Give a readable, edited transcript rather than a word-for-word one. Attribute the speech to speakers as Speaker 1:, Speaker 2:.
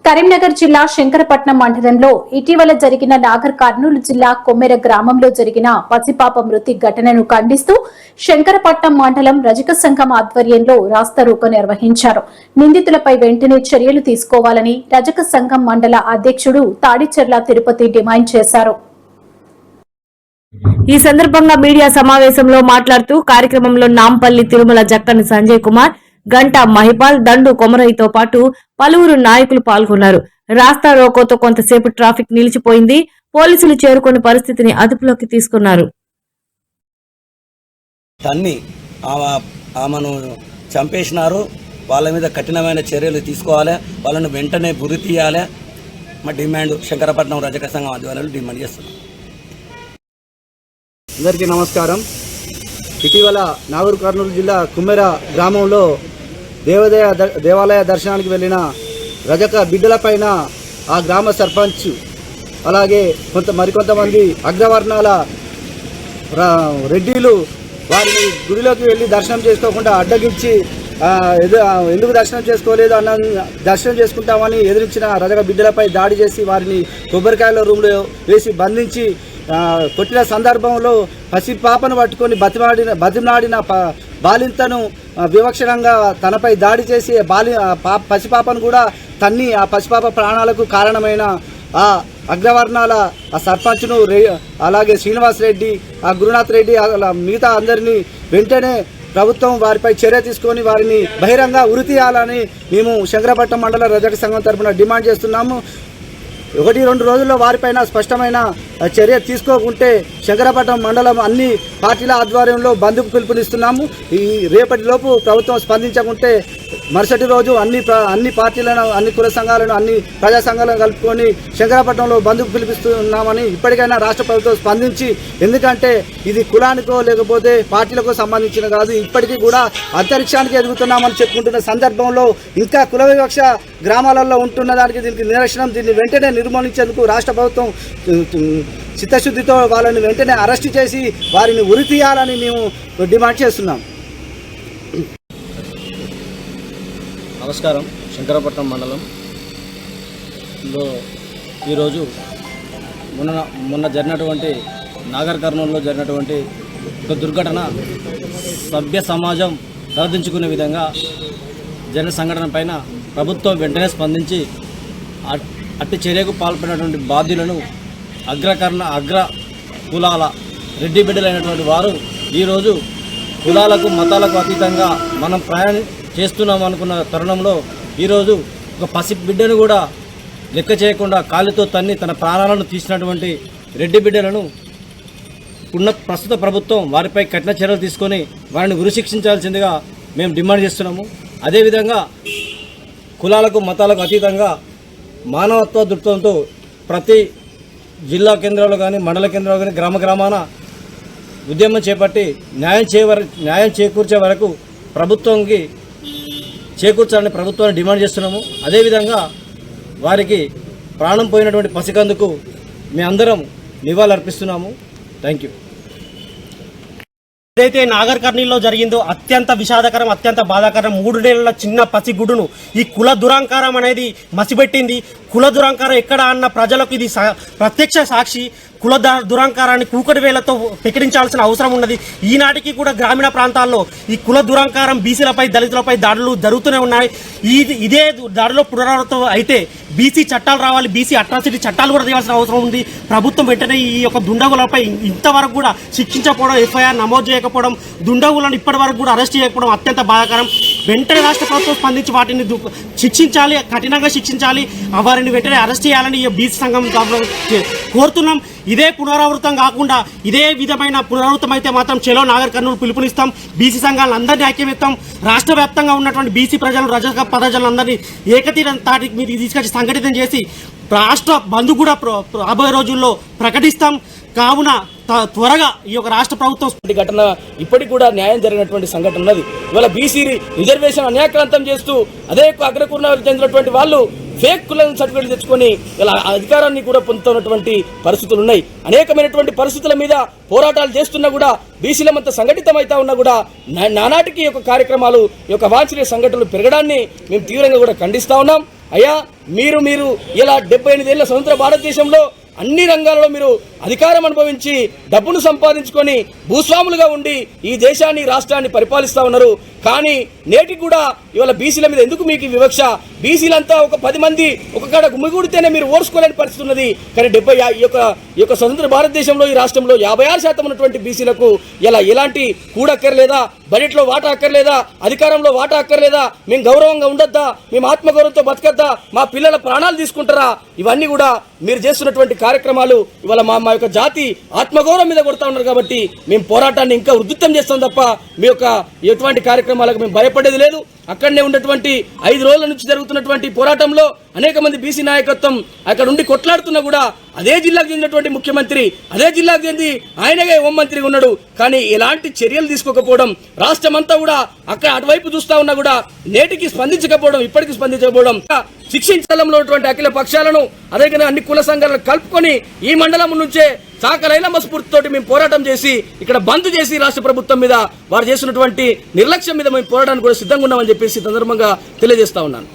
Speaker 1: కరీంనగర్ జిల్లా శంకరపట్నం మండలంలో ఇటీవల జరిగిన నాగర్ కర్నూలు జిల్లా కొమ్మెర గ్రామంలో జరిగిన పసిపాప మృతి ఘటనను ఖండిస్తూ శంకరపట్నం మండలం రజక సంఘం ఆధ్వర్యంలో రాస్తారోకో నిర్వహించారు. నిందితులపై వెంటనే చర్యలు తీసుకోవాలని రజక సంఘం మండల అధ్యక్షుడు తాడిచెర్ల తిరుపతి డిమాండ్ చేశారు.
Speaker 2: ఈ సందర్భంగా మీడియా సమావేశంలో మాట్లాడుతూ కార్యక్రమంలో నాంపల్లి తిరుమల జక్కని సంజయ్ కుమార్, గంట మహిపాల్, దండు కొమరయ్యతో పాటు పలువురు నాయకులు పాల్గొన్నారు. రాస్తా రోకోతో కొంతసేపు ట్రాఫిక్ నిలిచిపోయింది. పోలీసులు చేరుకుని పరిస్థితిని అదుపులోకి తీసుకున్నారు.
Speaker 3: ఆమెను చంపేసినారు. వాళ్ళ మీద కఠినమైన చర్యలు తీసుకోవాలి. వాళ్ళను వెంటనే గురి తీయాలి. మా డిమాండ్ శంకరపట్నం రజక సంఘం ఆధ్వర్యంలో డిమాండ్ చేస్తున్నాం.
Speaker 4: అందరికీ నమస్కారం. ఇటీవల నాగర్ కర్నూలు జిల్లా కుమ్మెర గ్రామంలో దేవాలయ దర్శనానికి వెళ్ళిన రజక బిడ్డలపైన ఆ గ్రామ సర్పంచ్ అలాగే మరికొంతమంది అగ్రవర్ణాల రెడ్డిలు వారిని గుడిలోకి వెళ్ళి దర్శనం చేసుకోకుండా అడ్డగించి ఎందుకు దర్శనం చేసుకోలేదు దర్శనం చేసుకుంటామని ఎదిరించిన రజక బిడ్డలపై దాడి చేసి వారిని కొబ్బరికాయల రూమ్లో వేసి బంధించి కొట్టిన సందర్భంలో పసిపాపను పట్టుకొని బతిమలాడిన బాలింతను వివక్షణంగా తనపై దాడి చేసి పసిపాపను కూడా తన్ని ఆ పసిపాప ప్రాణాలకు కారణమైన ఆ అగ్రవర్ణాల ఆ సర్పంచ్ను అలాగే శ్రీనివాస్ రెడ్డి, ఆ గురునాథ్ రెడ్డి, మిగతా అందరినీ వెంటనే ప్రభుత్వం వారిపై చర్య తీసుకొని వారిని బహిరంగ ఉరి తీయాలని మేము శంకరపట్నం మండల రజక సంఘం తరఫున డిమాండ్ చేస్తున్నాము. 1-2 రోజుల్లో వారిపైన స్పష్టమైన చర్య తీసుకోకుంటే శంకరపట్నం మండలం అన్ని పార్టీల ఆధ్వర్యంలో బంద్కు పిలుపునిస్తున్నాము. ఈ రేపటిలోపు ప్రభుత్వం స్పందించకుంటే మరుసటి రోజు అన్ని పార్టీలను, అన్ని కుల సంఘాలను, అన్ని ప్రజా సంఘాలను కలుపుకొని శంకరపట్నంలో బంద్కు పిలిపిస్తున్నామని ఇప్పటికైనా రాష్ట్ర ప్రభుత్వం స్పందించి, ఎందుకంటే ఇది కులానికో లేకపోతే పార్టీలకో సంబంధించిన కాదు, ఇప్పటికీ కూడా అంతరిక్షానికి ఎదుగుతున్నామని చెప్పుకుంటున్న సందర్భంలో ఇంకా కుల వివక్ష గ్రామాలలో ఉంటున్న దానికి దీనికి నిరసనం. దీన్ని వెంటనే నిర్మూలించేందుకు రాష్ట్ర ప్రభుత్వం చిత్తశుద్ధితో వాళ్ళని వెంటనే అరెస్ట్ చేసి వారిని ఉరి తీయాలని మేము డిమాండ్ చేస్తున్నాం.
Speaker 5: నమస్కారం. శంకరపట్నం మండలంలో ఈరోజు మొన్న జరిగినటువంటి నాగర్ కర్నూలులో జరిగినటువంటి ఒక దుర్ఘటన సభ్య సమాజం తలదించుకునే విధంగా జరిగిన సంఘటన పైన ప్రభుత్వం వెంటనే స్పందించి అట్టి చర్యకు పాల్పడినటువంటి బాధ్యులను అగ్ర కులాల రెడ్డి బిడ్డలైనటువంటి వారు ఈరోజు కులాలకు మతాలకు అతీతంగా మనం ప్రయాణం చేస్తున్నాం అనుకున్న తరుణంలో ఈరోజు ఒక పసి బిడ్డను కూడా లెక్క చేయకుండా కాలితో తన్ని తన ప్రాణాలను తీసినటువంటి రెడ్డి బిడ్డలను ప్రస్తుత ప్రభుత్వం వారిపై కఠిన చర్యలు తీసుకొని వారిని ఉరిశిక్షించాల్సిందిగా మేము డిమాండ్ చేస్తున్నాము. అదేవిధంగా కులాలకు మతాలకు అతీతంగా మానవత్వ దృక్పథంతో ప్రతి జిల్లా కేంద్రాల్లో కానీ, మండల కేంద్రాల్లో కానీ, గ్రామాన ఉద్యమం చేపట్టి న్యాయం చేకూర్చే వరకు ప్రభుత్వంకి చేకూర్చాలని ప్రభుత్వాన్ని డిమాండ్ చేస్తున్నాము. అదేవిధంగా వారికి ప్రాణం పోయినటువంటి పసికందుకు మేమందరం నివాళులర్పిస్తున్నాము. Thank you.
Speaker 6: ఏదైతే నాగర్ కర్నూలులో జరిగిందో అత్యంత విషాదకరం, అత్యంత బాధాకరం. 3 నెలల చిన్న పసిగుడును ఈ కుల దురాంకారం అనేది మసిపెట్టింది. కుల దురాంకారం ఎక్కడ అన్న ప్రజలకు ఇది ప్రత్యక్ష సాక్షి. కుల దురాంకారాన్ని కూకటి వేలతో ప్రకటించాల్సిన అవసరం ఉన్నది. ఈనాటికి కూడా గ్రామీణ ప్రాంతాల్లో ఈ కుల దురాంకారం బీసీలపై, దళితులపై దాడులు జరుగుతూనే ఉన్నాయి. ఇదే దాడిలో పునరావృతం అయితే బీసీ చట్టాలు రావాలి, బీసీ అట్రాసిటీ చట్టాలు కూడా తీయాల్సిన అవసరం ఉంది. ప్రభుత్వం వెంటనే ఈ యొక్క దుండగులపై ఇంతవరకు కూడా శిక్షించకపోవడం, ఎఫ్ఐఆర్ నమోదు చేయకపోవడం, దుండగులను ఇప్పటి వరకు కూడా అరెస్ట్ చేయకపోవడం అత్యంత బాధాకరం. వెంటనే రాష్ట్ర ప్రభుత్వం స్పందించి వాటిని శిక్షించాలి, కఠినంగా శిక్షించాలి. వారిని వెంటనే అరెస్ట్ చేయాలని ఈ బీసీ సంఘం కోరుతున్నాం. ఇదే పునరావృతం కాకుండా ఇదే విధమైన పునరావృతం అయితే మాత్రం చలో నాగర్ కర్నూలు పిలుపునిస్తాం. బీసీ సంఘాలను అందరినీ ఐక్యమిస్తాం. రాష్ట్ర వ్యాప్తంగా ఉన్నటువంటి బీసీ ప్రజలు, రజక ప్రజలందరినీ ఏకతీర తాటికి మీద తీసుకొచ్చి సంఘటితం చేసి రాష్ట్ర బంద్ కూడా రాబోయే రోజుల్లో ప్రకటిస్తాం. కావున త్వరగా ఈ యొక్క రాష్ట్ర ప్రభుత్వం
Speaker 7: ఘటన ఇప్పటికి కూడా న్యాయం జరిగినటువంటి సంఘటన ఉన్నది. ఇవాళ బీసీ రిజర్వేషన్ అన్యాక్రాంతం చేస్తూ అదే అగ్రకులాలకు చెందినటువంటి వాళ్ళు ఫేక్ కులం సర్టిఫికేట్ తెచ్చుకొని ఇలా అధికారాన్ని కూడా పొందుతున్నటువంటి పరిస్థితులు ఉన్నాయి. అనేకమైనటువంటి పరిస్థితుల మీద పోరాటాలు చేస్తున్నా కూడా బీసీలమంతా సంఘటితమైతా ఉన్నా కూడా నానాటికి యొక్క కార్యక్రమాలు, ఈ యొక్క వాంఛనీయ సంఘటనలు పెరగడాన్ని మేము తీవ్రంగా కూడా ఖండిస్తా ఉన్నాం. అయ్యా మీరు ఇలా 78 ఏళ్ల స్వతంత్ర భారతదేశంలో అన్ని రంగాలలో మీరు అధికారం అనుభవించి డబ్బును సంపాదించుకొని భూస్వాములుగా ఉండి ఈ దేశాన్ని రాష్ట్రాన్ని పరిపాలిస్తా ఉన్నారు. కానీ నేటికి కూడా ఇవాళ బీసీల మీద ఎందుకు మీకు వివక్ష? బీసీలంతా ఒక 10 మంది ఒక కాడ గుమిగూడితేనే మీరు ఓర్చుకోలేని పరిస్థితి ఉన్నది. కానీ ఈ యొక్క స్వతంత్ర భారతదేశంలో ఈ రాష్ట్రంలో 56% ఉన్నటువంటి బీసీలకు ఇలా ఎలాంటి కూడక్కర్లేదా? బడ్జెట్లో వాటా అక్కర్లేదా? అధికారంలో వాటా అక్కర్లేదా? మేము గౌరవంగా ఉండొద్దా? మేము ఆత్మగౌరవంతో బతకద్దా? మా పిల్లల ప్రాణాలు తీసుకుంటారా? ఇవన్నీ కూడా మీరు చేస్తున్నటువంటి కార్యక్రమాలు ఇవాళ మా యొక్క జాతి ఆత్మగౌరవం మీద కొడతా ఉన్నారు. కాబట్టి మేము పోరాటాన్ని ఇంకా ఉధృతం చేస్తాం తప్ప మీ యొక్క ఎటువంటి కార్యక్రమాలకు మేము భయపడేది లేదు. అక్కడనే ఉన్నటువంటి 5 రోజుల నుంచి జరుగుతున్నటువంటి పోరాటంలో అనేక మంది బీసీ నాయకత్వం అక్కడ ఉండి కొట్లాడుతున్నా కూడా అదే జిల్లాకు చెందినటువంటి ముఖ్యమంత్రి, అదే జిల్లాకు చెంది ఆయనగా హోంమంత్రిగా ఉన్నాడు. కానీ ఎలాంటి చర్యలు తీసుకోకపోవడం, రాష్ట్రం అంతా కూడా అక్కడ అటువైపు చూస్తా ఉన్నా కూడా నేటికి స్పందించకపోవడం, ఇప్పటికీ స్పందించకపోవడం, శిక్షించడంలో ఉన్నటువంటి అఖిల పక్షాలను అదేవిధంగా అన్ని కుల సంఘాలను కలుపుకొని ఈ మండలం నుంచే సాకలైన స్ఫూర్తితోటి మేము పోరాటం చేసి ఇక్కడ బంద్ చేసి రాష్ట్ర ప్రభుత్వం మీద వారు చేసినటువంటి నిర్లక్ష్యం మీద మేము పోరాటానికి కూడా సిద్ధంగా ఉన్నామని చెప్పేసి సందర్భంగా తెలియజేస్తా ఉన్నాను.